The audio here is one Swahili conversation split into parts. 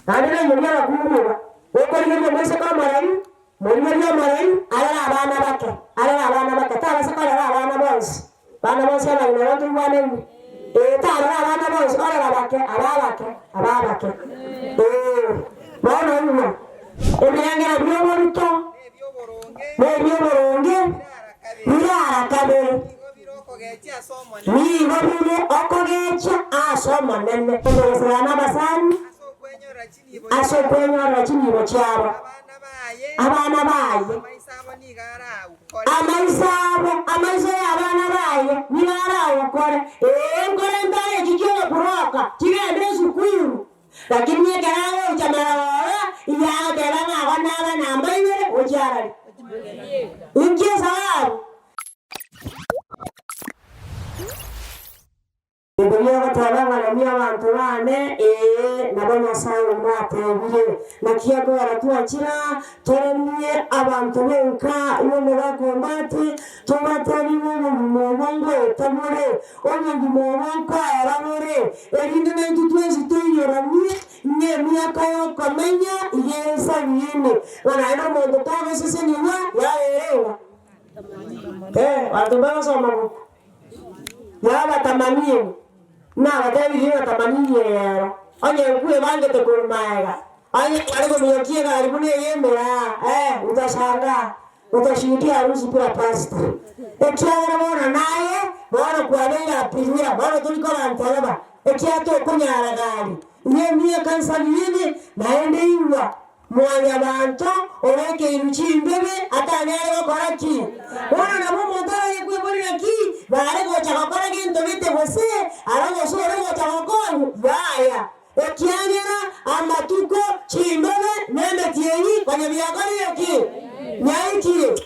Andira munyara kumbuga. Okoliyo mwese kama marayu. Munyara marayu ala abana bake. Taba sakala abana bonse. Bana bonse na wantu mwane. Taba abana bonse ababake. Bana uno. Ebyangera byoboruto. Nebyoboronge. Birara kabere. Ni wabule okogecha asoma nene. Ndozana basani. Aso kwenyora chini bochaba. Abana baye. Amaisabo abana baye. Nigara ukore. Ngore ndaye jikiwa kuroka. Chigende sukuru. Lakini yekarawe uchamara iya teranga abana ambaye ojara. Ingie sababu. Ndiyo batabanga na mia bantu bane nabona sawo mwatebire nakiyago aratuakira toremye abantu benka yone bakombati tomatari mu mongo tamure onye mongo arabore erinde nentu twezi tuyoramye nemya kayo kamenya yesa yine wana ina mondo tawe sese niwa yaelewa watu baba soma yaba tamamie na watabi yeye tamamie yero onye kuwe bange te kurumaiga onye aliko miyokie ga alibune yembera utashanga utashuhudia harusi pia pasta ekiara bona naye bona kualenga piria bona tuliko bantalaba ekiato kunyara gari yemie kansa yini naende iwa mwanya bantu oreke iruchimbebe atanere bakoraki bona nabo motara yekwe bori ki bare go chakora kinto bite bose arago sore go chakora baya ekianyera amatuko chimbebe nende tieni kwenye biagari yaki nyaiki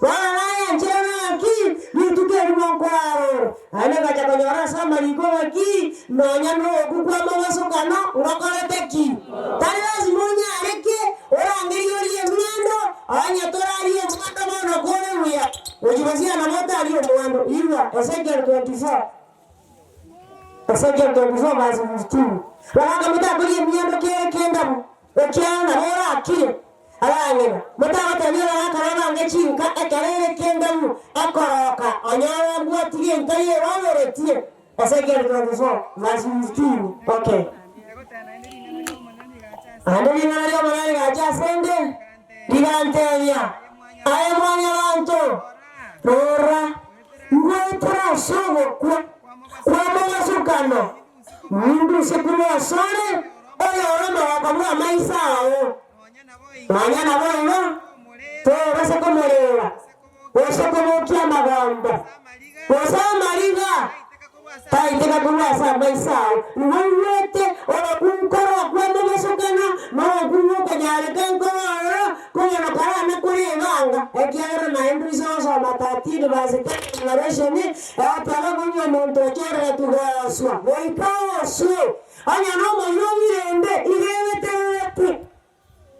bona naye njera ki nituke rumonkwaro ale gacha konyora sama likoba ki nonya no kukwa mawaso kano urokorete ki tari lazima unyareke orangiriori emwendo anya torari emwando mono kore uya ojibazia na mota aliyo mwando iwa Ezekiel 24 verse 15 waka mita kuri emwendo kenda ekiana ora akire alangena mata watanira akaraba ngechinka ekarere kenda mu akoroka onyara bwatige ntaye waweretie Ezekiel 24 verse 15 okay Andeni nalio manani gacha sende digantenya aye mwanya bantu rora ngwetra sogo kwa mwa sukano mundu sekuru asore oyo ora makamwa maisao mwanya na bono to base komorera bose komokia magamba bose mariga taiteka kumasa maisao nwete ora kunkoro kwa mwa sukano mawa kunuka nyare kankoro kuna parana kurivanga ekiara na impriso so matatini base na resheni atala kunyo monto chora tugaswa oikaosu anya no moyo mirende irewete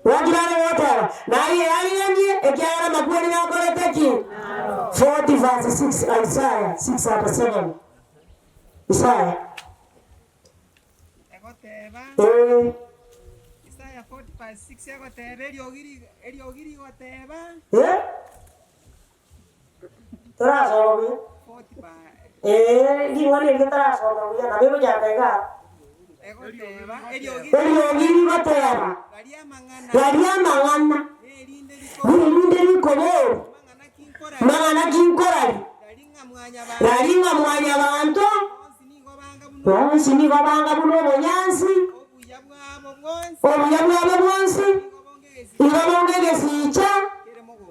wajirana wotara na yeye ekiara makweli na koreteki 40 verse 6 Isaiah 6:7 Isaiah Isaiah 40:6 egoteba eriogiri goteba tarasomi 40 ngingoni tarasomi na bibo jatega egoteba eriogiri goteba garia mangana nirinde bikoboro mangana kinkorari garinga mwanya bantu bonsi ni babanga buno bonyansi obuya bwabo bwonsi ibabongege sicha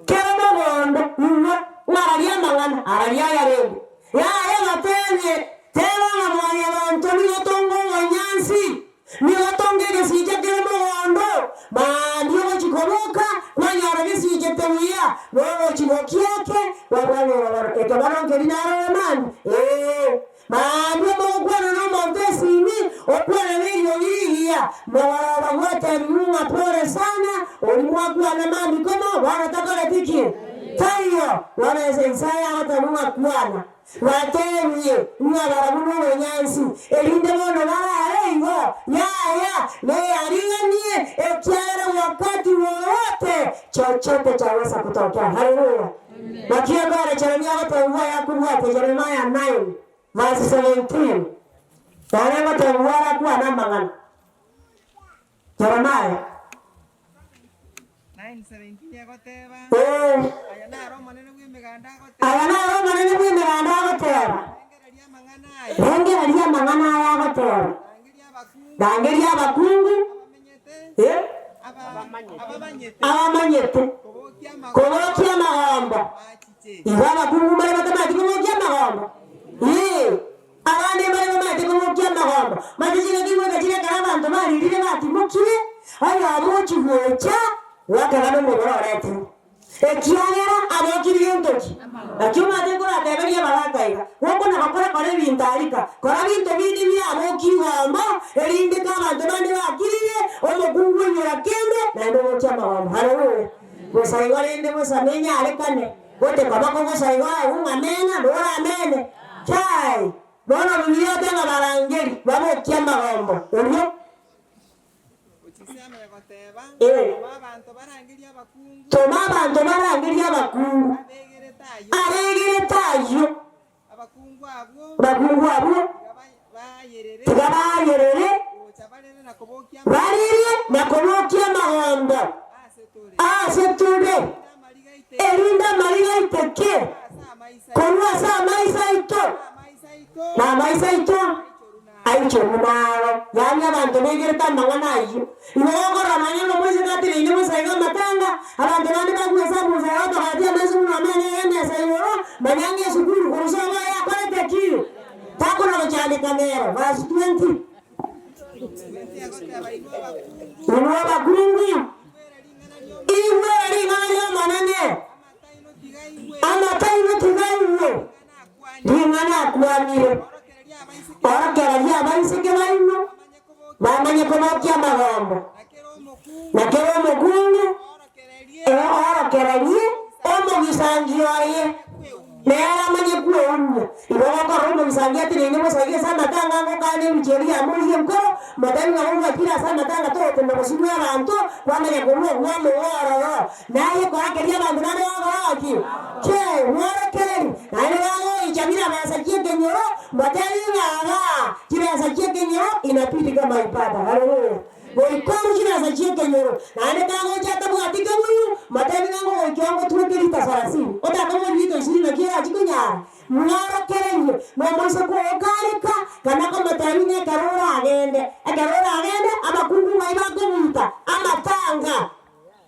kero bondo mwararia mangana araria yarebe ya mapenye teba na mwanya bantu ni gotongo bonyansi ni gotongege sicha kero bondo bandio chikoboka mwanya aragia sicha temuya bobo chinokiake wabana ekabana ngelinaro man Mami mokwana no montesi ni okwana nilio hiya mawala wote munga pole sana ulimwakwa na mami kama wanataka ratiki tayo wanaweza Isaya hata munga kwana watemye mwana muno nyansi elinde bono bara eyo ya ne aringanie chochote chaweza kutokea. Haleluya. Na kiago anacharamia watu mvua ya kubwate Jeremiah 9 verse 17. Wale watu mvua kuwa na mangana. Jeremiah 9:17 yagoteba. Aya na Roma nene gwimiganda goteba. Aya na Roma nene gwimiganda goteba. Rengereria mangana ya goteba. Dangeria bakungu. Abamanyete. Kubokia magamba. Ibaba kungu mare batamati kubokia magamba. Abane mare batamati kubokia magamba. Matijina kimwe kachira karabantu mari lile bati mukire. Aya amochi wocha. Wakagano mwororete. Ekiagera abokiri entoki. Akiuma tekora teberia balakaiga. Woko na bakora kore bintarika. Kora binto bindi bya aboki wamba erinde kabantu bandi bakiriye omukungu nyora kende na ndo chama wamba. Haleluya. Gosaiwa rende bosamenya alekane. Bote kabako gosaiwa ungamena dora amene. Chai. Bona bibia tena barangeri babo chama wamba. Olio Toma abantu barangiria abakungu. Aregere tayo. Abakungu abo. Tigabayerere. Barire na kubokia magamba. Aseture. Erinda mariga iteke. Konwa sa maisa ito. Na maisa ito. Aicho mumaro. Yani abantu begere tamangana ayo. Iwogora manyelo mwezi kati ni musaiga matanga. Abantu bandi bakwesa musaga bakati amezu namene yende sayo. Manyange sukuru kurusoma ya kwete kilo. Tako na chali kamera. Verse 20. Unwa bakungu. Iwe ringana manane. Ama taino tigaiwe. Ringana kwamire. Ora keragia baisike baino. Bamanye kubokia magamba. Nakero mukungu. Ora keragie. Omo gisangio aye. Nera manye kuonye. Iboga kwa romo gisangio ati nini musaidia sana tanga ngokane mcheria muri mkoro. Madani ngomba kila sana tanga to tendo kusimia bantu. Wamanye kumo wamo ora. Naye kwa keria bantu nane waki. Che, wora keri. Nane wao ichamira basa kiete nyoro. Madani ngara. Kila kiete nyoro inapiti kama ipata. Haleluya. Boikoru kila kiete nyoro. Nane kango chata buatika muyu. Madani kango kiango tuwekeri tasarasi. Ota kama vito shirina kira chikunya. Mwara kerenye. Mwamosa kwa okarika. Kanako matamine karora agende. Karora agende. Ama kungu maibako muta. Ama tanga.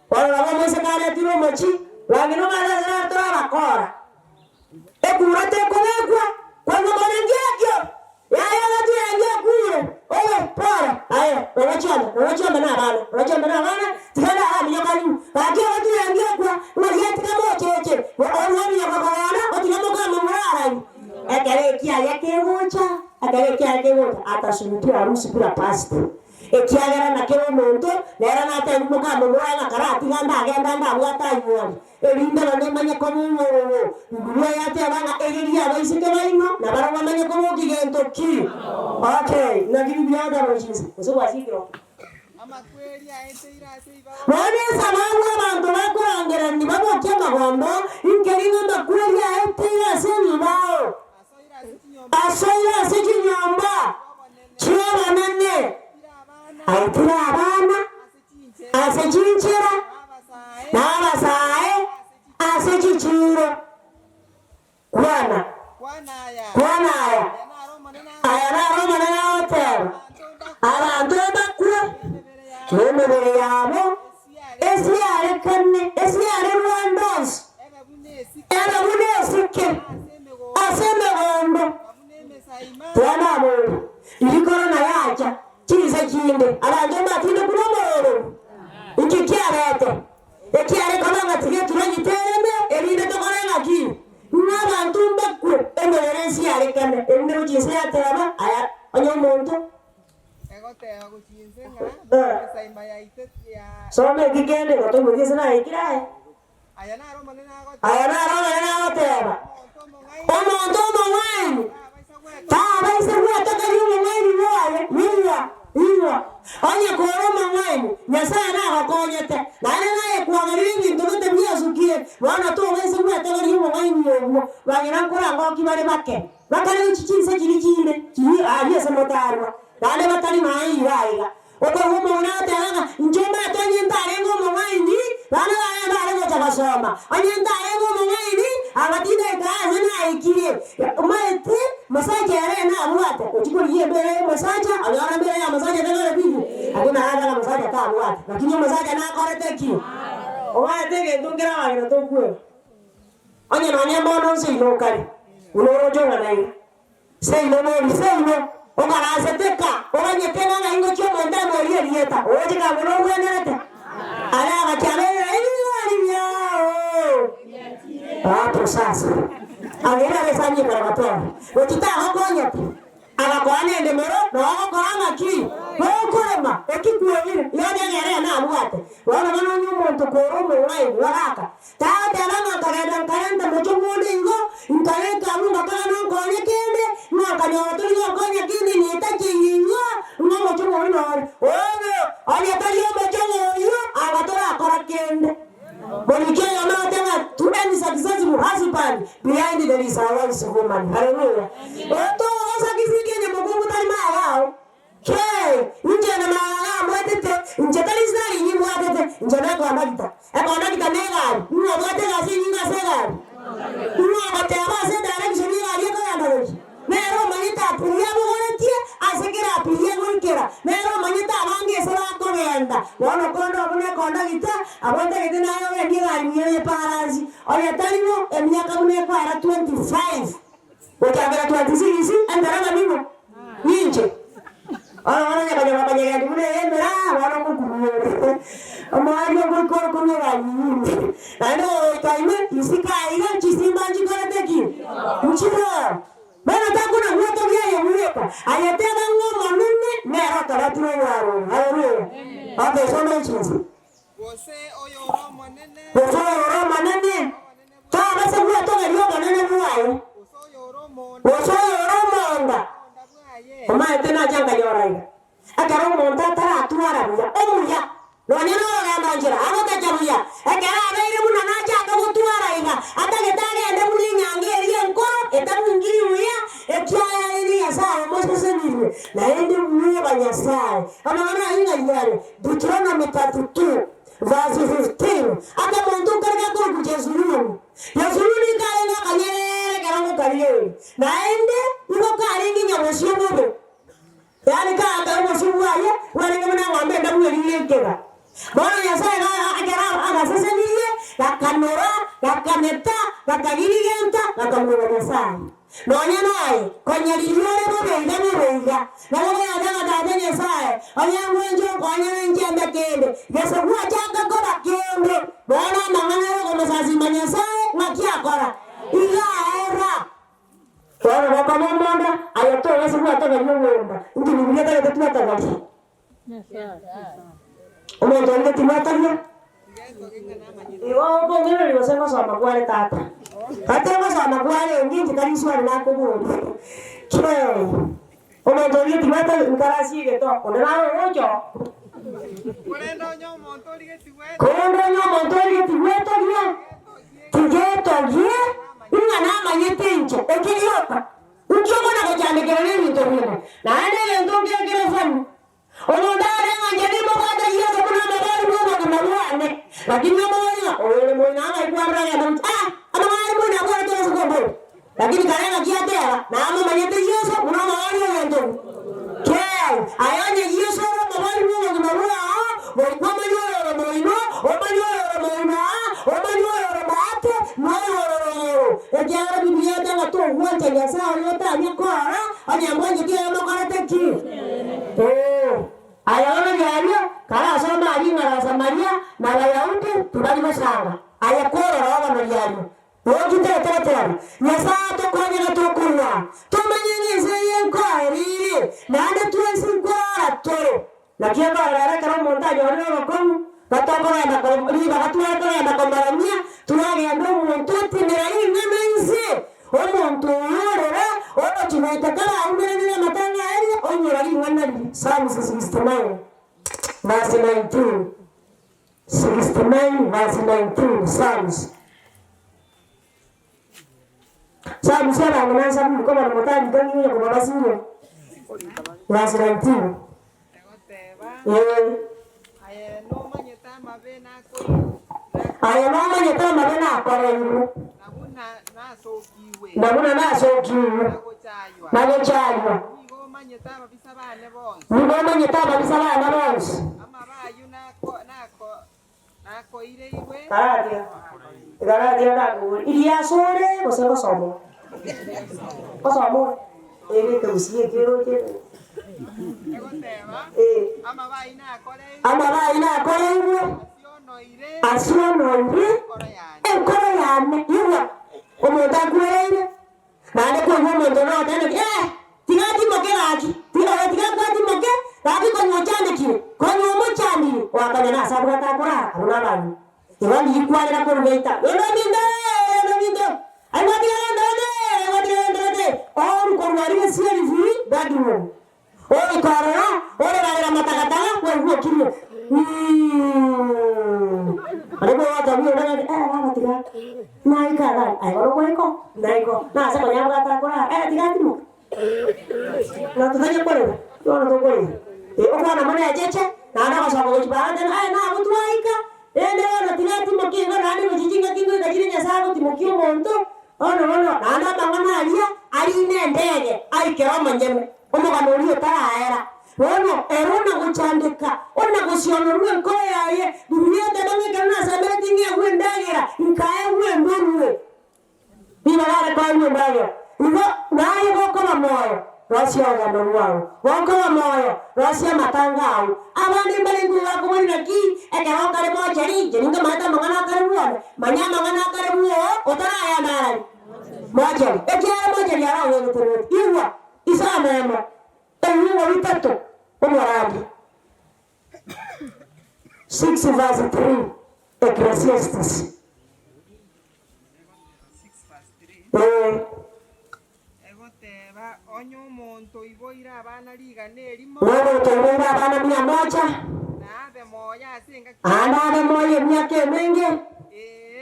Wala mwamosa kare tiro mochi. Wagino mazazara tora bakora. Ekurate kumekwa. Kwa mwanengekyo. Yaya watu yangia kure. Owe pora. Aya. Wachamba na bana. Tikana hami yakalimu. Wakia watu yangia kwa. Wajia tikamo cheche. Wami yakakwana. Watu yamoka mamurara. Akarekia yake mocha. Atasunutia harusi kula pasta. Ekiagera na kero monto. Nera na ata muka mamurara karati ganda agenda wata yuwa. Elinda na nemanya komu moro. Ngulwa yate abana egeria baisike baino. Na bara wamanya komu kigento ki. Okay. Na gibi biada roshisi. Uso wasikiro. Wane sababu abantu bakurangera ni babo kyama gombo. Inkeringa makweli aitira seni bao. Asoira siki nyomba. Chiwa nane. Aitira abana. Asechinchira. Nabasae. Asechichiro. Kwana aya. Aya na Roma na hotel. Abantu bakura. Nemere yabo. Esiare kanne. Esiare Rwandos. Era munesike. Aseme gondo. Twana mo. Ilikoro na yacha. Chise kinde. Abantu batinde kulomoro. Ikikiarete. Ekiare kama ngatige turagitereme. Erinde tokoranga ki. N'abantu bakuru emereresi yarekana emero jinse yataba aya onyomuntu egoteba guchinsenga saimba ya itetia some gigende goto mugise na ikirae aya na Roma na goteba omuntu omong'ani taba isebwa takayumo ng'ani waye iwa onye koro omong'ani nyasaye na gakonyete nane naye kwagaringi ndugu wana to wese mwete bali mu ngani yo bagera nkora ngo kibale make bakari chikinse kirikinde kiri aliye samotarwa dale batali mai yaiga oto humo na tanga njomba tonye ndare ngo mu ngani bana bana ngo tabasoma anye ndare ngo mu ngani abatide kaze na ikire umete masaje yare na amwate ukikuri yebere masaje agara mbere ya masaje ndara bibi akuna hada masaje ta amwate lakini masaje na korete ki omate ke ndongera wa to kuwe anye na nya bono si no kari unoro jonga nai sei no ogara seteka oranye tena na ingo chomo ndamo rieta oje ka bono ngwenete ala bakale ni yao hapo sasa agera resanye para matora otita hokonya agakwane ndemero no agakwana ki hokorema ekikuwire yone ngere na amwate wana bano nyumo ntokoro wai waraka tate alama karenda mochumude ingo nkaleka munga kana ngonya kende ngakanyoto ngonya kindi ni takingo ngomo chumo no owe ali atali mochomo yo agatora korakende bonike yama tena tudani successful husband behind there is a wise woman hallelujah oto osakizike nyamugungu tali mao ke nje na mala mwatete nje tali zari ni mwatete nje na kwa magita ekona nega ni mwatete kasi nyinga sega ni mwatete abase direction ni ali ko yanda mero manita puya bogoretie asekera puya ngorkera mero manita abange sala ko yanda wono kondo bune konda gita abonda gita nayo ndi gari ni parazi oya talimo emyaka bune para 25 okabera 26 andara mimo ninje wana nyabanya bune endera wana kukuruwe amayo ngorkor ko ngani ano taime isika ira chisimba jikorete muchiro bana takuna mwoto bya yamuleka ayatega ngoma nne nero taratu waro haleluya abe soma chinzi Wose oyo Roma nene. Ta base bwa to ndio banene bwayo. Wose oyo Roma onda. Oma tena janga yorai. Akaro monta tara tuara bya. Omuya. Noneno ngamba njira. Abota jabuya. Akara abaire muna naja akabutuara inga. Atagetaga ende muli nyange eri enkoro etamu ngiri uya. Ekyaya eri yasaye mose niwe. Na ende mwe banyasaye. Amana inga yare. Deuteronomy 32 verse 15. Ata montu karga ko kujezuru. Yazuru ni kale na kanyere karango kariye. Na ende iko kare ngi nyamosio bobe. Yani ka aka mosio waye wale kama ngombe ndabu yekera. Bwana yasaye akara agasese niye yakanora yakaneta yakagirigenta yakamura yasaye. Nonya naye konyalilore bobenga nabo yadanga dadenya yasaye anyangwenjo kwanyenje ndakende yesuwa chaka kora kende bwana mangana ko masazi manyasaye makiakora ila era bwana bakamomba ayato yesuwa toka nyumba ndi nibiyata yetuata basi omonto ndio timatalia iwo bongero liwasema sama kwale tata Katema sana kwale ngingi kariswa na kubu. Kyo. Omonto ndio timata nkarasi geto. Onera ojo. Kondo nyomo ntori tiweto dia. Tigeto dia. Inga na manyetencho. Okiyota. Ukiona na kujane kelele nitorio. Na ene ndo kile fani. Onondare ngajeni mabada hiyo kuna mabari mwa kama mwane. Lakini mwana ole mwana anaikuwa ya ndo amari mwana kwa ndo soko. Lakini kana kiatera na ama manyete yeso kuna mwana ndo. Keo ayanye yeso na mabari mwa kama mwana kwa manyo mwana Ejara Biblia tanga to huante ya sawa yota nyakora anyamwanje kia makara teki. Ayaona yalio kala soma alinga Samaria na Wayahudi tubali masanga. Ayakora rawa na yalio. Wojite tete. Nyasa to kwanya na to kunwa. Tumanyenge seyenko riri. Nande tuensi kwa toro. Na kia kwa rara kama montaje wano wakomu. Batoko ya bakomri bakatu ya bakombaramia tunaga ndo montote mirai namense omonto yorera obo chimetakala umerene matanga ali onyerali ngana Psalms 69 verse 19 69 verse 19 Psalms Sabu sema ngana sabu kama na motani kangi kwa baba sio. Wasira mtimu. Aya no manyeta mabena ko. Aya no manyeta mabena ko rengu. Nabuna nasokiwe. Nagochaywa. Nigo manyeta babisa bane bonse. Nigo manyeta babisa bane bonse. Ama bayu nako ire iwe. Karadia nako. Ilia sore bosego somo. Kosomo. Ebe tusiye kero kero. Ama bayi nako rengu. Asiono ire. Enkoro yane. Yuwa. Omuntu agwereire nane ko omuntu no tene tigati mokeraki tigati moke tati ko nyochane ki ko nyomo chani wakanya na sabu takora abuna bani iwani yikwale na ko ngeita eno bindo ai wadi on ko wari sieri furi badimo o ikara ore bale matakata ko huo kinyo Alikuwa watu wao wala tiga. Naika ai wako naiko. Na sasa nyama kata kwa tigati mo. Na tutanya kwa leo. Tuona kwa leo. Okana mwana ya cheche na ana kwa sababu baada na mtu waika. Ende wana tigati mo kinga na ni mjinga kinga kajini nyasago timokio monto. Ona na ana bangana alia ali ndege. Ai kero manjeme. Omo kanolio tara Wono erona kuchandika ona kusionurwe nkoya ye dunia tabange kana sabeti ngia kwendagera nkae kwendurwe bila wale kwa kwendagera ngo naye bokoma moyo Russia ngando wao bokoma moyo Russia matangao abandi balingu wako mwina ki ekero kare moja rinje ninga mata mangana kare muone manyama mangana kare muo otara ya nani moja ekero moja ya rawo ngotoro iwa isama Ewa witato Omoradi 6 verse 3 Ecclesiastes 6 verse 3 Egoteba onyo monto iboira abana liga nerimo Wewe toira abana 100 Nabe moya asinga Anabe moya myake menge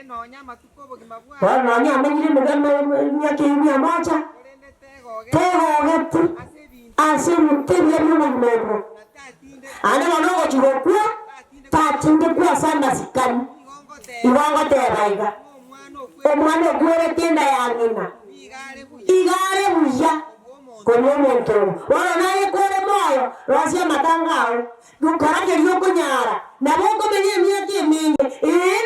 nonya matuko bogima bwa Wa nonya mengire mugama myake 100 Tego Asimu tebya mumagmego Ana wanogo chirokwa Tatinde kwa sana sikani Iwango tebaiga Omwana gwere tenda ya ngina Igare buya Konyo montoro Wana naye kore moyo Rasia matangao Dukarake lioko nyara Naboko menye miyake mingi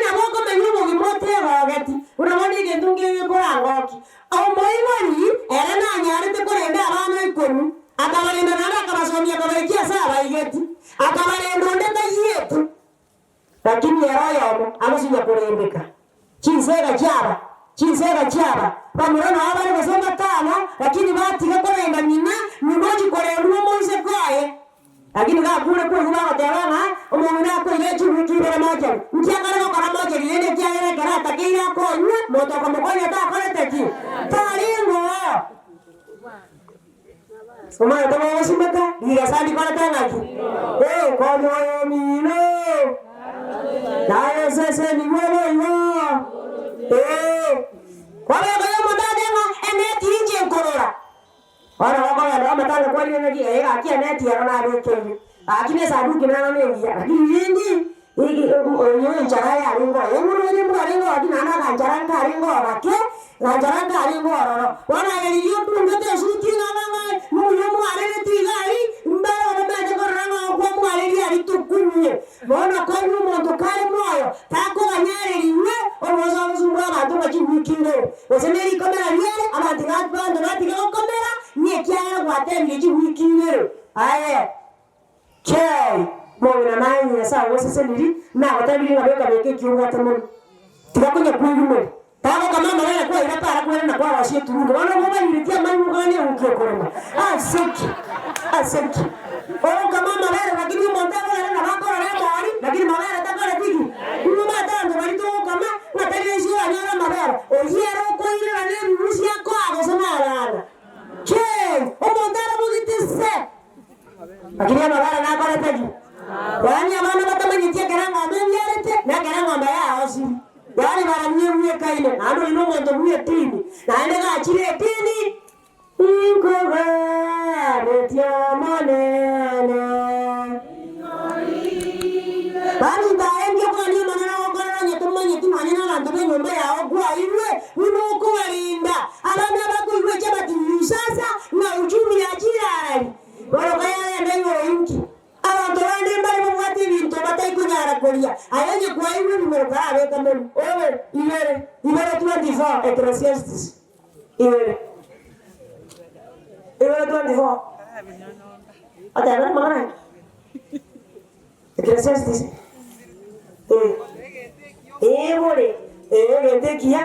Naboko menye mugimote rogeti Unamoni gendunge yukora ngoki Au moimoni Elena nyare te kore ende abana ikonu Akabalenda nana akabasomia akabarekia sawa igeti akabalenda ndeta yetu lakini yarayo amasinya kurembeka chinsega chaba bamurana abari basoma tano lakini batiga kurenda nyina nyumoji korendwa moise kwaye lakini gakure kwa kuba gatebana umuntu nakwire chubikire moja ntiakara ko moja lende kyagera karata kira konywe moto ko mukonya ta korete ki talingo Uma tama wasimaka diga sandi para tanaki kwa moyo mino nayo sese ni wewe kwa hiyo mtadenga eneti nje korora wana wako ya mtale kwa ile ndio akia neti ya na reke akine sabu kinana mengi lakini yindi hiki oyo njara ya ringo yenguru ni mwaringo akina na kanjaranga ringo wake kanjaranga ringo roro wana yeliyo tungote suti nganga muyo mwalele tigari mbara na bete koranga kwa mwalele ali tukunye wana kwa muntu kale moyo tako anyare liwe omoza muzumba abantu bakimukire osemeri komera yere abantu gatbando natiga komera nie kyara gwatemye kimukire aye Chai, mwana nani ya sawa sasa nili na watabiri ngabeka beke kiunga tamu. Tukakunya kuirume. Tawo kama mama yeye kwa ila para kwa na kwa washie turungu. Wana mama nilitia mani mgani ukikoroma. Asiki. Kama mama yeye lakini mwandawa na wako na mwari lakini mama yeye atakala tiki. Mama tangu walito kama watabiri sio anyara mabara. Ojiero kwa ile na leo rusi yako akosema ala. Chai, mwandawa muzitise. Lakini mabara na kwa taji. Wani amana kama nitie karanga amenyerete na karanga mbaya hosi. Gari baramye kaine nando ino muntu mwe tini naende gachire tini inkoga retya manene bani ndaenge kwa ni maneno ngora nyetumanye timanye na bantu benyomba yawo kwa iwe uno ko balinda abana bako iwe cyabati sasa na uchumi ya jirani boro kaya ndio yinki abantu bandi mbali mu bwati bintu batai kunyara kolia ayenye kwa iwe numero kawe kama owe iwe 24 Ecclesiastes iwe 24 ada apa mana Ecclesiastes boleh gente kia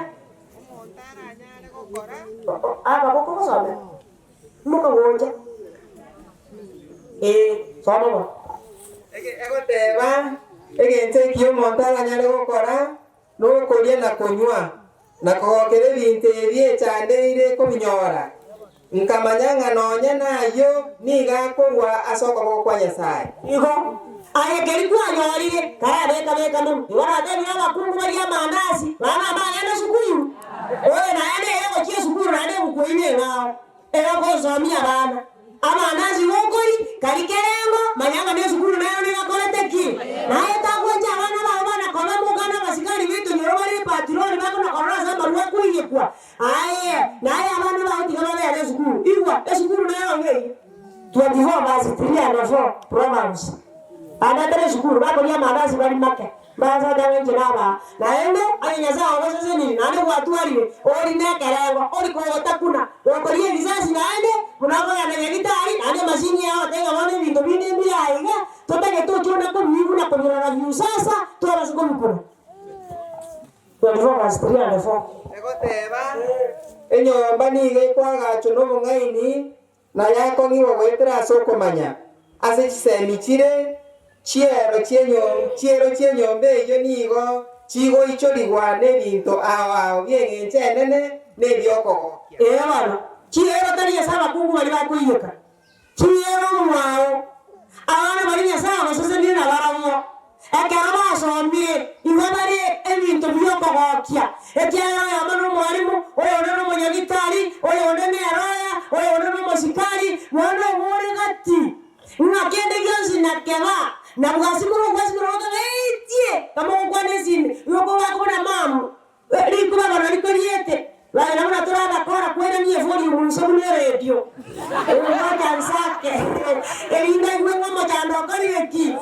apa kok sabe muka gonja sama ego teba gente kia montana nyale gukora no koria na kunywa na kogokere binte bie chande ire kubinyora nkamanyanga nonya nayo niga kurwa asoko kwa Nyasaye iko aye keri kwa nyori kaya beka no iwana de bya bakungu bari amandazi bana bana sukuru oye na yane yego chie sukuru na de kuine na era ko zomia bana amandazi wokori karikerengo manyanga de sukuru nayo ni gakolete ki naye takwacha bana kona mugana basikari bitu nyorobari patroni bako na kona za barua kuiye kwa aye naye abana ba utikana ya sukuru iwa sukuru nayo ngei 24 basi 3 and 4 Proverbs anataka shukuru bako ni mandazi bali make baza dawe jinaba naende anyaza wazo nini nani watu wali ori nekerengo ori ko takuna wakorie visasi naende kunako yanagitari nani mashini yao tenga wane vindo bindi mbiyaiga totake to chona ko mivu na ko na view sasa to rasiko mkono kwa hivyo basi ya lefo ego teba enyomba nige kwaga chuno mungaini na yako ngiwo wetera soko manya ase chisemichire chiero nyombe iyo nigo chigo icho ligwane bintu awo byenge chenene ne byoko bana chiero tari saba kungu bali bakuyiyoka chiero mwao abana bali saba sasa ndina baramo akaraba sombie ibabari ebintu byoko gokya ekyaro yamano mwalimu oyo neno munyagitari oyo nene araya oyo neno musikari mwana muri gati ngakende gyozi nakeba na bwasimuro etie kama ukwane zini yoko wako na mamu liko baba na liko liete la na mna tora bakora kwenda ni evoli munso mu radio ngaka nsake elinda ngwe mama jando kali eki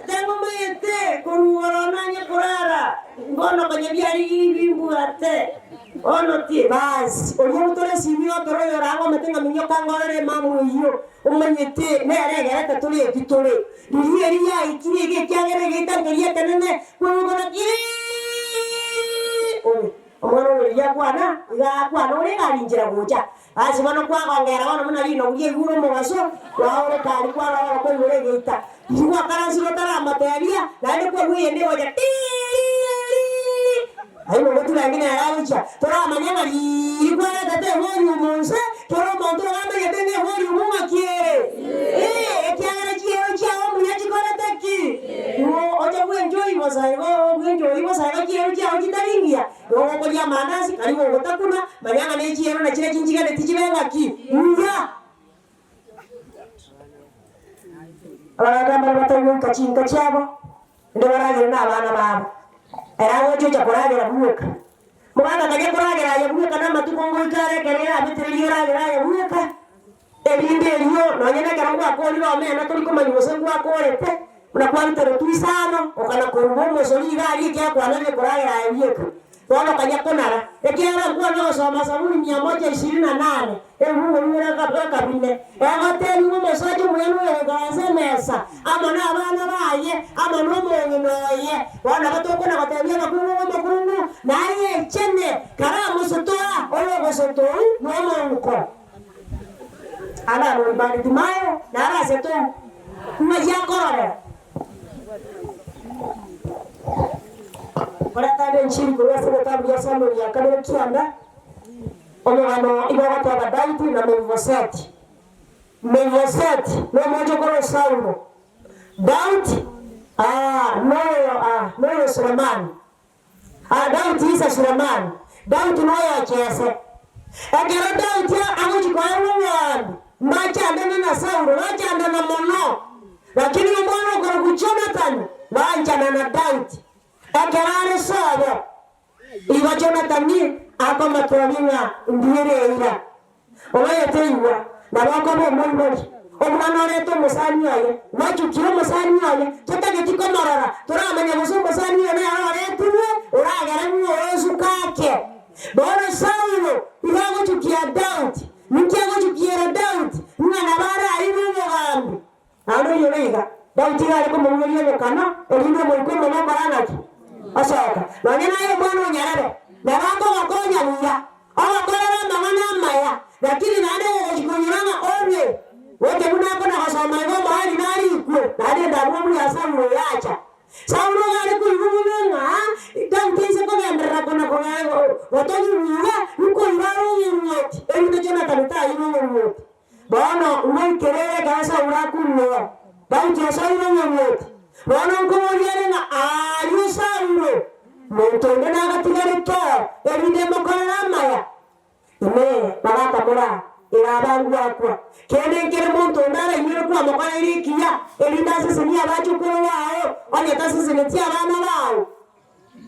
tango mayete kuruona nya kurara ngono kwenye biari bimburate ono tie basi oyo tore simio toro yorango metenga minyo kangore mamu iyo umanyete ne arega tuli ekitole ndiye ya ikiri kyagere gitangiriye tenene kwogora kiri omwana ya kwana ore galinjira gocha asibana kwa kongera wana muna lino uye guro mugaso waore kali kwa ora ko ore gita yuwa karansi rotara materia nane kwa uye ndi oja ayo wetu ngine arawicha tora manyanga li kwa tate hori umonse tora monto ngamba yetenge hori umunga kiere kyagara kiero chao munyachi kora taki oja enjoy wasaigo kiero chao kitaringia ngo kolia mandazi kaliwo gotakuna manyanga ne kiero na chile kinjiga ne tichibenga ki nga kama batayo kachinga chabo ndo baraje na bana babo era wocho cha kuragira buka mwana kage kuragira ya buka na matukongo ikare kerera bitirira ya buka elinde liyo no nyene karangwa ko liyo me na toliko manyo sengu akorete una kwanta tuisano okana kurumbo soliga ali kya kwa na kuragira ya buka wana kanya konara ekiara kwa no soma sabuni 128 ebu wira kapaka bine agate ni mo soje mwenu ga mesa ama na abana baye ama no mo noye wana batoko na batabia na kurungu na ye chene karamu sotoa olo go sotoa no mo uko ana ro bani tumayo na ara seto mwajakora para tade nchini kwa sababu tabu ya samu ya kabla kianda ono ibawa kwa Daudi na Mevoseti no mojo kwa Saulo Daudi no Sulemani Daudi isa Sulemani Daudi noya chese ekero Daudi amuchikwaru wandu machanda na Saulo machanda na mono lakini mbona kwa kuchonathan wanjana na Daudi ekero sobo iwa Jonathan ni ako matwalinga ndire ira oyetewa na bako bombo omwana leto musani yaye wachukire musani yaye tutagitiko marara turamanya gusu musani yaye aretuwe uragara mu Yesu kake bora Saulo irago chukia Daudi nikiago chukia Daudi mwana bara ibu mugambi ano yorega Daudi yale ko mumuriye mukana elindo mu ikomo no baranaki asaka nanyana ye bwana nyarebe narako wakonya muya awakorera mangana maya lakini nade yajikunyana obye wote munako na kasoma ngo mahali nali ikwe nade ndamu ya Saulo yacha Saulo yale kuivumenga Daudi ko gendera kona ko watoni muya nuko ibaro yimoti ende Jonathan ta yimoti bana umaikerere kasa urakunno Daudi Saulo yimoti bana ko yale na ayu Saulo montonde na gatigarito ebide mokora maya ime barata bora irabangu akwa kene kere montonde ara yiro kwa mokora irikia elinda sisi ni abachukuru wao onyata sisi ni tia bana wao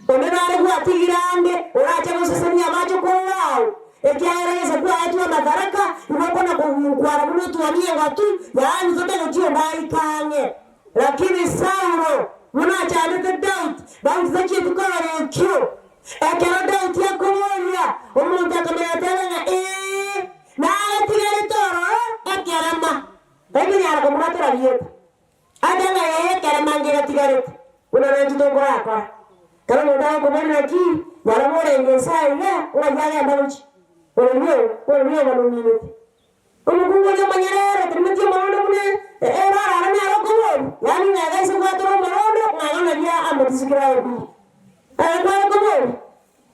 onenare kwa tigirande oracha sisi ni abachukuru wao ekiaereza kwa atu madaraka inakona kukwara muno tuanie watu yaani zote ndio ndai kanye lakini Saulo muna chalete Daudi zachi tukara kyo ekero Daudi yakomoria omuntu akameterana na atigare toro ekerama egiri ara komuratera yeta adana yekere mangira tigarete una nantu tongora kwa kala nda ko bana ki yara more ngesai ne una yaya ndaruchi ole balumini omukungo yo manyerere timiti maondo mune era ara ne arokomo yani nagaise kwa toro maondo ngana ya ametisikira yobi kwa komo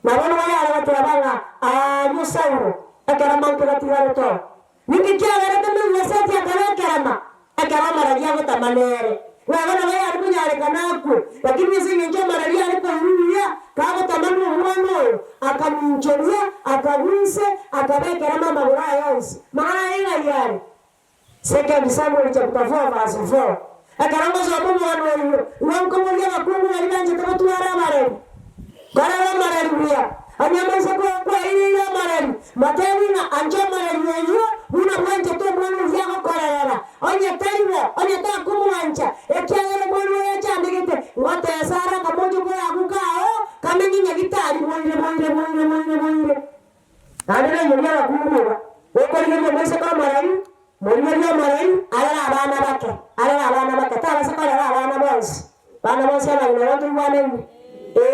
maondo ya ala turabanga ayo Saulo akara mankira tigareto nikikia garete mu yesati akara karama akara maragia gotamanere ngana ya arikunyare kanaku lakini singe njo maragia alikuruya kago tamanu mwana akamunjoria akaguse akabekera mama buraya yose maana ina yale second Samuel chapter 4 verse 4 akarango sababu mwana wankomolia makungu walibanje tabatu aramare karara mararia anyama sako kwa ile mararia mateni na anjama mararia una mwanje to mwana yako karara onya tariwa onya ta kumwanja ekiagere mwana ya chandegete ngote sara kamojo kwa akukao kamenyinya gitari mwire adere nyanya kumbuga okoliye mwese kama mararia mwiriyo mararia ala abana bake tara sakala abana bonse bana bonse na noroto mwaneni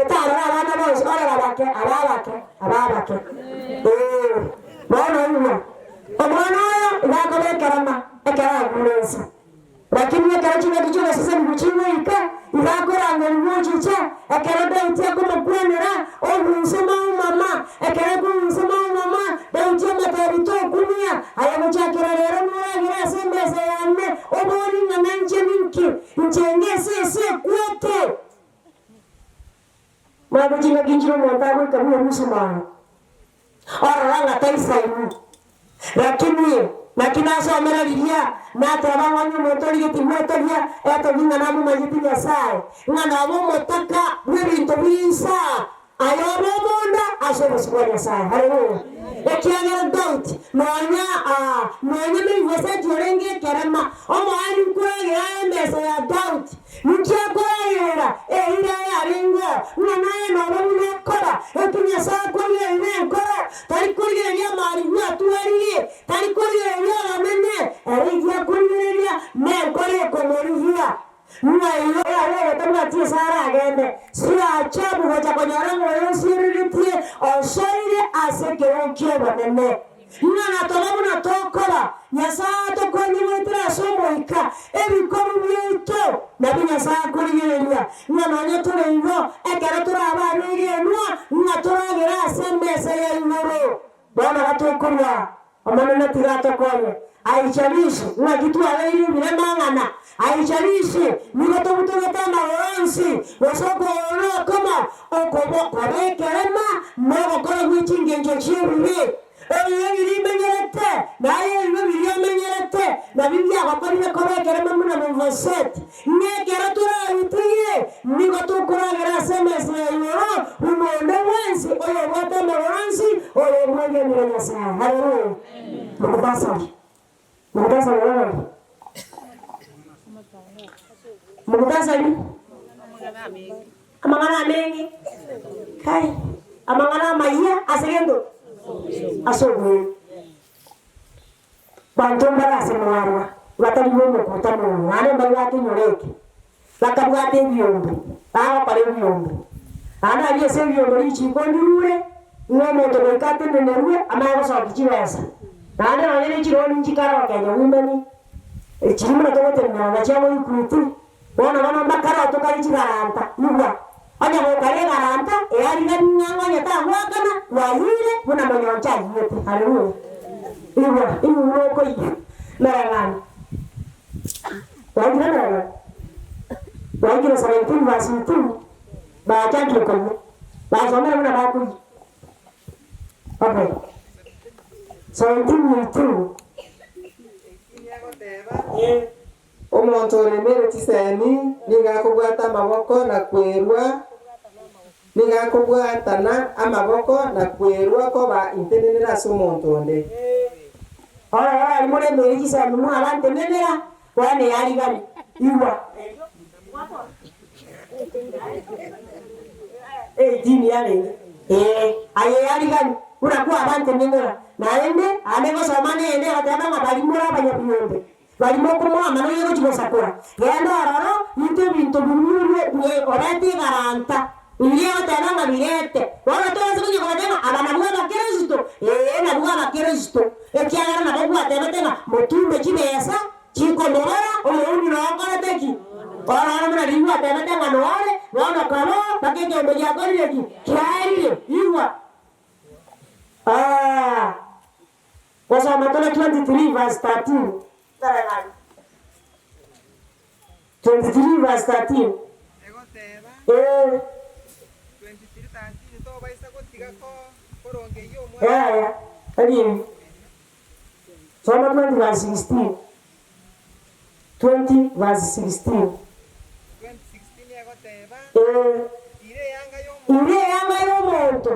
tara abana bonse ala bake ababake mwana ngakole karama ekara kulensa lakini ekarachi ndicho sasa mbuchino ika ngakora ngomujija ekara Daudi akomokwenera obusema mama ekara kumusema mama Daudi matarito kunia ayamuchakira rero muragira sembese yanne oboni nanje minki nchengese kwete mabujina kinjiro montago kabuye musuma oranga taisainu lakini nakinaso ameralia na trabanganyo motori yetimetoria eto vinga namu majitinya sai ngana mo motaka bwinto binsa ayobo munda asobo sikwa sai haleluya ekiagera Daudi nonya ni wese jorenge kerema omo ani kwege ambesa ya Daudi mkia kwera ira ya ringo ngana no bamune kora ekinya sa kwege ine kora tari kwege ya mari na tuarie tari kwege ya amene erigia kwege me kore komorihia mwayo ya tamati sara agende sira achabu hoja konyara moyo siriritie osoire aseke okie banene ngana tobabu na tokora nyasato konyi wetra somoika ebikoru byeto nabi nyasato kuriyeria ngana nyotore ngo ekara turaba nyenwa ngatora gira sembese ya inoro bana batokorwa amana tirato konye Haijalishi una kitu alaili vile mangana. Haijalishi niko tumutugeta mawansi wasoko ono kama okobo kwabe kerema mego kora mwichinge njochiri. Eyo menyerete na eyo menyerete na biblia bakori kobe kerema muna mvoset. Ne kera tura utiye niko tukura gara SMS yo umonde wansi oyo wata mawansi oyo mwenge miranyasa. Haleluya. Mukutasa wewe. Mukutasa ni? Amangana mengi. Kai. Amangana maiya asegendo. Asogo. Bantombara semwarwa. Wataliwo mukutano. Ane mbawati nyoreke. Bakabwate byombe. Aho pale byombe. Ana aliye se byombe lichi kondurure. Ngomo to bekate nenerwe amago sakichibasa. Nane wanyene chironi nchikara wakenya wimbani. Chirimo togote na chamo ikutu. Wana makara to kali chigaranta. Nuwa. Anya ko kale garanta ari ga nyanga nyata wakana wahire muna manyoncha yote. Haleluya. Nuwa inu ko yi. Narangana. Wajira. Wajira sarentin wasitu. Ba chanjo ko. Ba somera muna ba ku. Okay. So you omuntu remere tiseni ningakubwata amaboko na kwerwa ningakubwatana amaboko na kwerwa ko ba intenenera sumuntu nde ora mure mere kisani mu abante nenera wane yali gani iwa dini yale aye yali gani unakuwa abante nenera naende amego somane ende atama balimura banyabiyombe balimo kumwa mano yego chibosakura genda araro yite bintu bimure ne orati garanta iliyo tena ngabirete wala tozo kunye kodena abana bwa bakristo na bwa bakristo ekyagara na bwa tena motumbe chibesa chikolora omundi no karateki ora na rimwa tena noale wana kalo bakenge ombe yakori ki kyaire iwa Wasa Matthew 23 verse 13. 23 verse 13. 23:13 to baisa kotiga ko koronge yo mo. Again. So Matthew verse 16. 20 verse 16. 20:16 yagoteba. Ire yanga yo monto.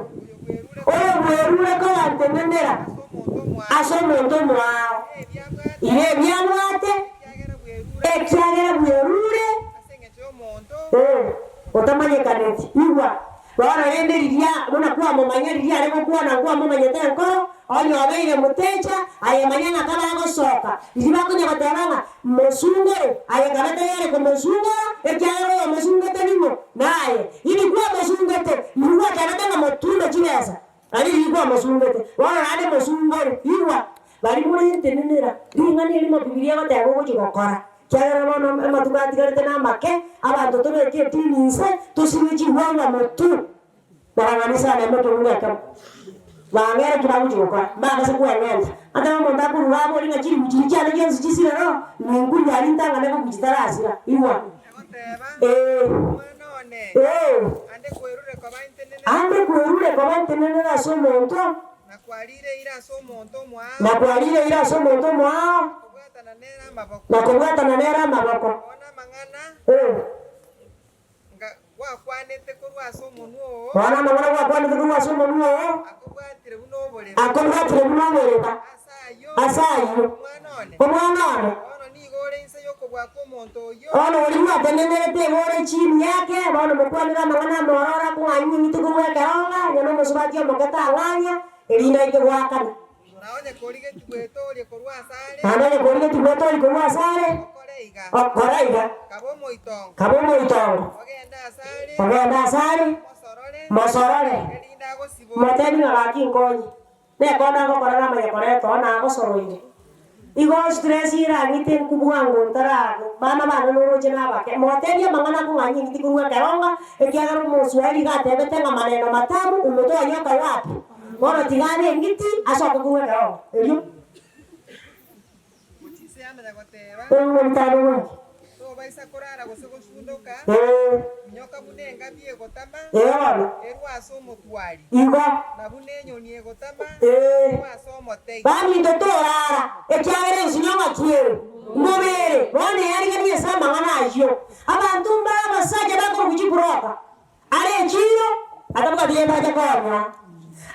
Oyo bwerure ko antenendera. Aso monto mwa. Ire byamwate. Ekyagera bwerure. Otamanye kaneti. Iwa. Wana yende lidia, unakuwa mumanya lidia, lego kuwa na kuwa mumanya tenko. Oli wabeire mutecha, aye manyanga kala ngo soka. Lidiba kunya bataranga mosungere, aye kalata yale ko mosungera, ekyagera yo mosungete nimo. Naye, ili kuwa mosungete, iwa kalata nga motunda chinesa. Ali ilikuwa mosungete. Wana ade mosungere, iwa. Bali mure tenenera. Ngani elimo Biblia yote yago chikokora. Kyagera bono matugati garete na make abantu tobeke tininse tusibichi wanga motu baranganisa na moto ngaka bangere kirabujuka banga se kwengenda ata mo ndakuru wabo linga chiri buchiri cyane genzi cisira no ninguri yari ntanga ne kugitarasira iwa ande kwerure kwa bantenene na so monto na kwalire ira so monto mwa na kubwata na nera maboko ona mangana wakwanete kurwa somo nuo wana mangana wakwanete kurwa somo nuo akubwatire buno boreba asayo omwana ono ni gore inse yoko bwako monto yo ono ulimwa tenenere te gore chini yake bano mukwanira mangana morora ku anyi mitukumwe kaonga nyono musubati mokata alanya elina ike wakana naone korige tugwetorie korwa sare anaye korige tugwetorie korwa sare okoreiga kabomo itongo ogenda sare mosorore moteni ngaki nkonyi ne kona ngo korana maye koreto na gosoroire igo stress ira ngite kubwango ntarago bana bana noroje nabake moteni mangana ko nganyi ngiti kurwa karonga ekiagaro moswali gatebete ngamaneno matamu umoto anyoka wapi Bora tigane ngiti asoko kuwe kao. Elio. Umutano. So baisa kurara gusugunduka. Nyoka bunenga biye gotama. Erwaso mutwari. Igo. Na bunenyo nie gotama. Erwaso motei. Bami totora. Ekyagere nsinyoma kiero. Ngobere. Bone yari gani sama nganajo. Abantu mbara basaje bako kujiburoka. Ale chiro atabuka bienda jakona.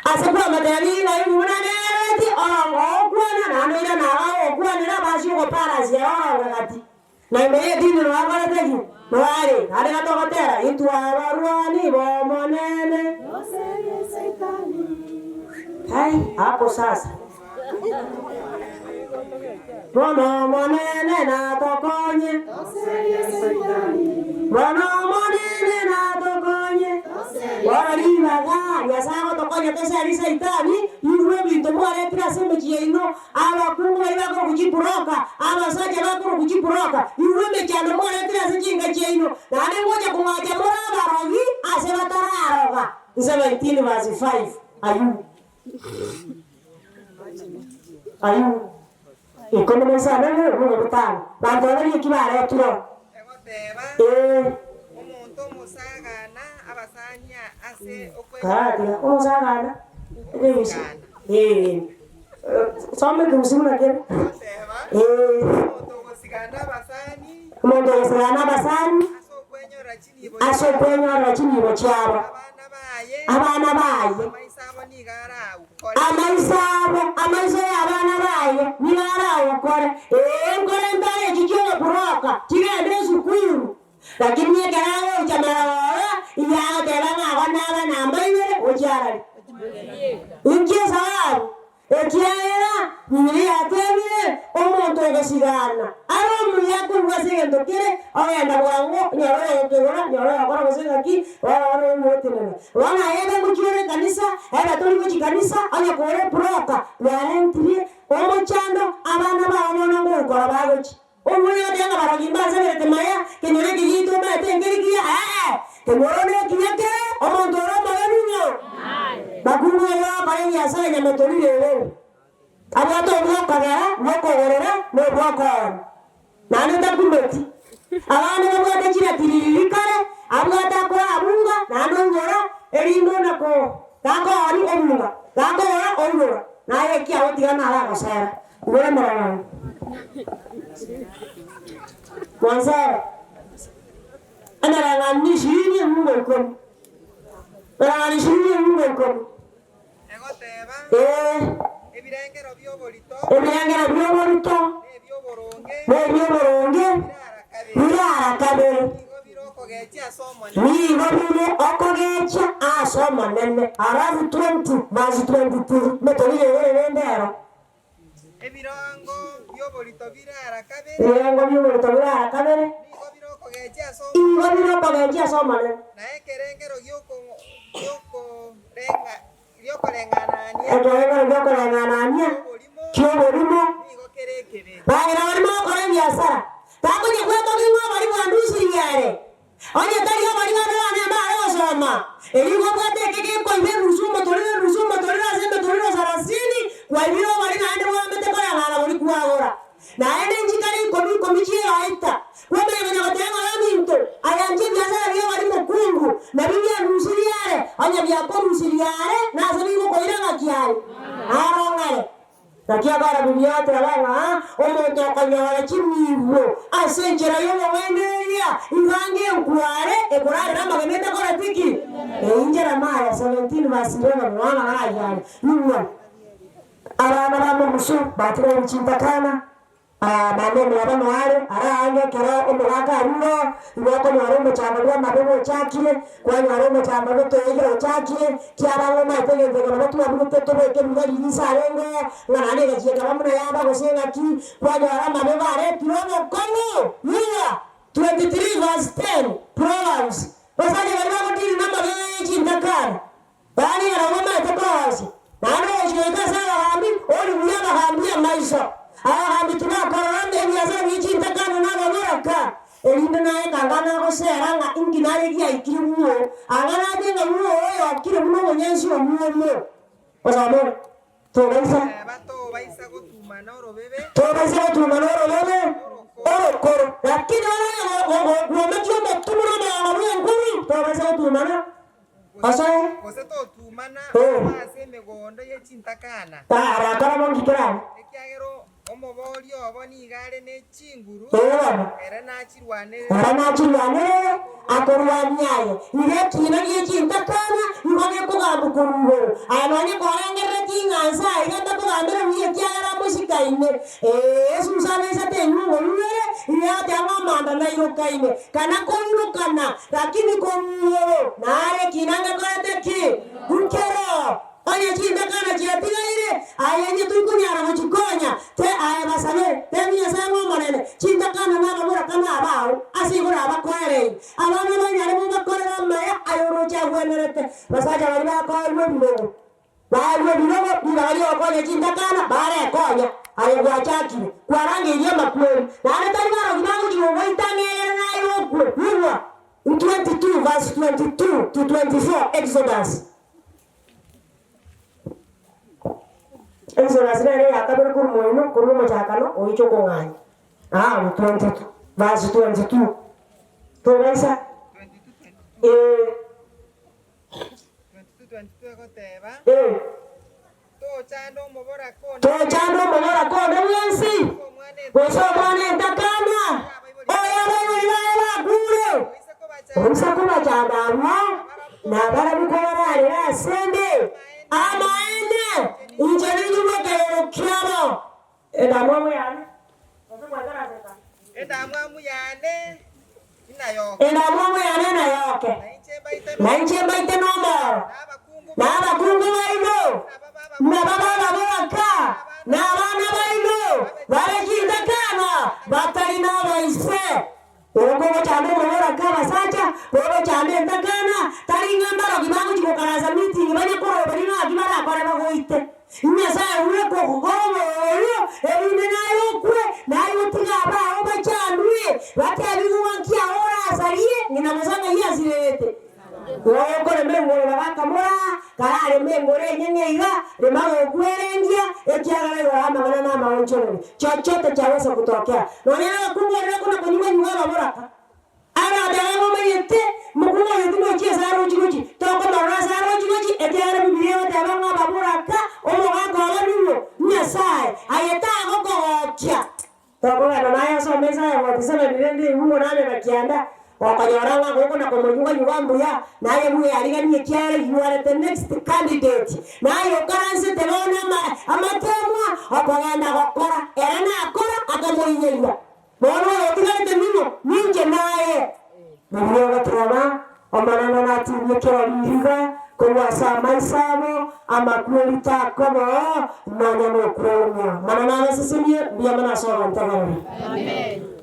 Asukura madani na yuna nereti ongo kwana na noira na awo kwana na bashi ko para se ngati. Na mbere dini no agora teji. Noare, ale gato gatera itu abarwani bomonene. Hai, hapo sasa. Bono monene na tokonye. Bono monene na tokonye. Wari baga, ya sawa tokonye tesa risa itani, yuwe bintu mwale kila sembe chieno, aba kungu bako kujipuroka, aba saje bako kujipuroka, yuwe mechano mwale kila sejinga chieno. Na ane moja kumwaja mwana rogi, asema tararoga. 17 verse 5. Ayu. Ikonomi sana ndio kutana. Bantu bari kibara turo. Umuntu musagana abasanya ase Kaya musagana. Some kumsimuna kile. Umuntu musagana basani. Aso kwenyora chini bochaba. Abana baye. Amaisabo abana baye nibara ukore ngore ndare jikiwa kuroka tigende sukuru lakini yekarawo chamara ya teranga wana na mbaye ojara ingesawo ekiera ni atebire omuntu ogasigana aro muyako wasegendo kire oyenda bwango nyoro akora wasegaki waro motene wana yenda kuchire kanisa era toli kuchi kanisa anya kore proka yarentire omochando abana baono ngukora bagochi omuyo denga baragimbaza betemaya kenyore kiyito batengeri kiya kenyore kiyake omuntu oro maganunyo bakungu ya bayi yasa nyametolire leo abato bwakagara bwakogorera n'obwakora nane ndakumeti abana babwate kira tiririkare abwata ko abunga nanongora erindo nako kako ari omunga kakora orura naye kiaho tigana ala kasara ubere marana kwanza ana ngishini mungo Rani shini mungo Ebirengero byoborito nebyoboronge birara kabere nigo bire okogecha asoma nene arafu 20 bazi 22 metorire wendero ebirango byoborito birara kabere nigo bire okogecha asoma nene naye kerengero yokorenganania kyoborimo bagira barimo bakora biashara takunye kweko kimwe bari bandusi yare onye tari bari bana mbare basoma eligo bwate keke kwa rusumo torira sembe torira sarasini kwa hivyo bari naende bwambete kwa ngala bari kuagora naende njikari komichi aita kwebe banyatenga yaminto ayanje biashara byo bari mukungu na bibya rusiriare onye byako rusiriare na sabigo koira ngakiari arongale Takia bara bibiyote abana omuntu akanyora kimibwo asenjera yo wenderia ingange nkware ekorare namagemeta kora tiki injera mara 17 basirona mwana ayari nuwa abana bamumushu batira mchintakana maneno abana wale arange kera omuraka runo iboko mwarombe cyangwa mabebo cyakire kwa mwarombe cyangwa toyero cyakire cyaba ngoma tegeze ngo batu babute tobeke mbali nisarenge ngarane gaje kabamuna yamba gosenga ki kwa ngara mabebo are turono kono niya 23 verse 10 Proverbs basaje bana kutiri namba yeji ndakara bani ngara tekazi nano yishika sana hambi oli mnyama hambia maisha aha bituna karande biasa bichi takana na goraka elindo nae kangana ko seranga inginare kia ikiruo angana de nguo yo kire muno nyensi omuo mo pasamo tobaisa baisa gutumana orobebe tobaisa gutumana orobebe orokoro lakini wala ngometyo metumura na nguri tobaisa gutumana asaye kose totumana base megondo yechintakana tara kara mongikira ekiagero omobori oboni igare ne chinguru era nachirwane akorwanyaye ire kina yechintakana ngone kugamba kururo anone korangere tingansa igata kugambira wiye kiagara musikaine susana isate nyungo yure iyate amamanda na irokaine kana konurukana lakini konuro nare kinanga korate ki ukero aya chindakana chiatigaire aya nyitukunyara muchikonya te aya basale te miyasango monene chindakana na babura kana abao asigura abakwere abana banyare mu bakorera maya ayoro chagwenerete basaja bari bakorwe bilogo bawe bilogo bibali okonya chindakana bare konya aya gwachaki kwarange ile makweli na ale tari baro kibangu chiwo itangere na yokwe hirwa 22 verse 22 to 24 Exodus Exodus nene yakabere kurumwenu kurumo chakano oicho konganya 22 verse 22 tobaisa 22 goteba tochando mobora kono mwensi osomane takana oya baba kure omsakuba chadama na barabikora ra sende amaende injeri mukero kyaro edamwe yani edamwe yani inayoke nanche baite nomo na bakungu baino na baba baraka na bana baino barajindakana batari na baise ogo chande baraka basacha ogo chande ndakana tari ngambara kibangu chikokaraza meeting banye koro bari na kibara kore bagoite nyasa ureko gogo yo ebinde nayo kwe nayo tigaba obachandwe batabiwankia ora sariye ninamuzanga yazirete Woko remengore bakamura karare mengore nyenyiga remago kwerengia ekiagara yohama bana na maonchoni chochote chaweza kutokea nonena kungere kuna kunywa nywa baraka ara dawo mayete mukuwa yetuno chiesa rojigoji toko marasa rojigoji ekiagara bibiyo tabanga baburaka omo wako abaduwo nyasaye ayeta gogokia toko na nayo so meza ya watisema ndirendi mungu nane bakianda wakanyoranga ngoko na komonyuga nyugambuya naye muye aliganie kyale you are the next candidate naye okaranse tebona amatemwa akagenda gukora era na akora akamoyinyira bono yotigate mino ninje naye bibiyo gatrama omanana na tinyekera bihiga kwa sama isabo amakwelita komo nanya no kwenya manana sisiye biya mana so antagara amen